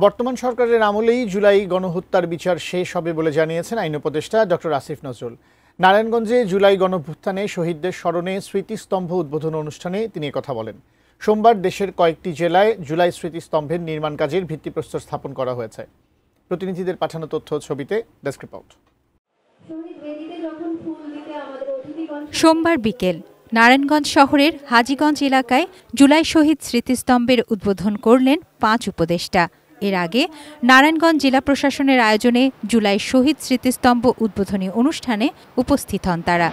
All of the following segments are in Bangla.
বর্তমান সরকারের আমলেই জুলাই গণহত্যার বিচার শেষ হবে বলে জানিয়েছেন আইন উপদেষ্টা ডক্টর আসিফ নজরুল। নারায়ণগঞ্জে জুলাই গণঅভ্যুত্থানে শহীদদের স্মরণে স্মৃতিস্তম্ভ উদ্বোধন অনুষ্ঠানে তিনি কথা বলেন। সোমবার দেশের কয়েকটি জেলায় জুলাই স্মৃতিস্তম্ভের নির্মাণ কাজের ভিত্তিপ্রস্তর স্থাপন করা হয়েছে। প্রতিনিধিদের পাঠানো তথ্য ছবিতে ডেস্ক রিপোর্ট। সোমবার বিকেল নারায়ণগঞ্জ শহরের হাজীগঞ্জ এলাকায় জুলাই শহীদ স্মৃতিস্তম্ভের উদ্বোধন করলেন 5 উপদেষ্টা। এর আগে নারায়ণগঞ্জ জেলা প্রশাসনের আয়োজনে জুলাই শহীদ স্মৃতিস্তম্ভ উদ্বোধনী অনুষ্ঠানে উপস্থিত হন তারা।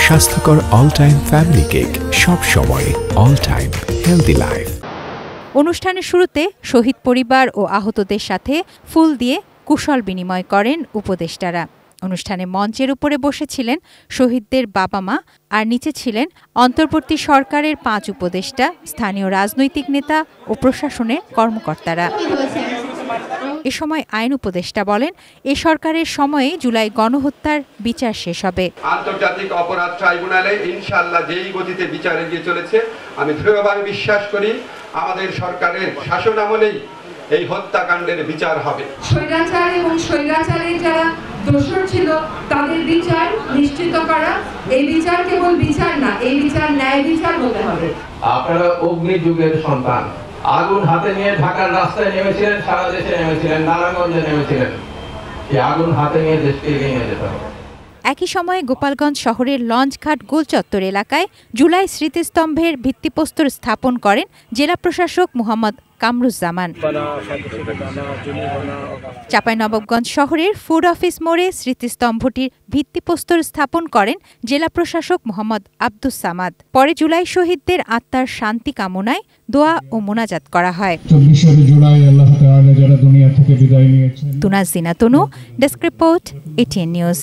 স্বাস্থ্যকর অল টাইম ফ্যামিলি কেক, সব সময় অল টাইম হেলদি লাইফ। অনুষ্ঠানের শুরুতে শহীদ পরিবার ও আহতদের সাথে ফুল দিয়ে কুশল বিনিময় করেন উপদেষ্টারা। অনুষ্ঠানে মঞ্চের উপরে বসেছিলেন শহীদদের বাবা মা, আর নিচে ছিলেন অন্তর্বর্তী সরকারের 5 উপদেষ্টা, স্থানীয় রাজনৈতিক নেতা ও প্রশাসনের কর্মকর্তারা। এ সময় আইন উপদেষ্টা বলেন, এ সরকারের সময়ে জুলাই গণহত্যার বিচার শেষ হবে। আন্তর্জাতিক অপরাধ ট্রাইব্যুনালে ইনশাআল্লাহ যেই গতিতে বিচার এগিয়ে চলেছে, আমি দৃঢ়ভাবে বিশ্বাস করি আমাদের সরকারের শাসন আমলেই এই হত্যাকাণ্ডের বিচার হবে। স্বৈরাচার এবং স্বৈরাচারের যারা দোষর ছিল তাদের বিচার নিশ্চিত করা, এই বিচার কেবল বিচার না, এই বিচার ন্যায় বিচার হতে হবে। আপনারা অগ্নি যুগের সন্তান, আগুন হাতে নিয়ে ঢাকার রাস্তায় নেমেছিলেন, সারা দেশে নেমেছিলেন, নারায়ণগঞ্জে নেমেছিলেন। এই আগুন হাতে নিয়ে দেশকে এগিয়ে নিয়ে যেতে হবে। একই সময়ে গোপালগঞ্জ শহরের লঞ্চঘাট গোলচত্বর এলাকায় জুলাই স্মৃতিস্তম্ভের ভিত্তিপ্রস্তর স্থাপন করেন জেলা প্রশাসক মোহাম্মদ কামরুজ্জামান। চাঁপাইনবাবগঞ্জ শহরের ফুড অফিস মোড়ে স্মৃতিস্তম্ভটির ভিত্তিপ্রস্তর স্থাপন করেন জেলা প্রশাসক মোহাম্মদ আব্দুস সামাদ। পরে জুলাই শহীদদের আত্মার শান্তি কামনায় দোয়া ও মোনাজাত করা হয়। তুনাজ জিনা তনু, ডেস্ক রিপোর্ট, ATN নিউজ।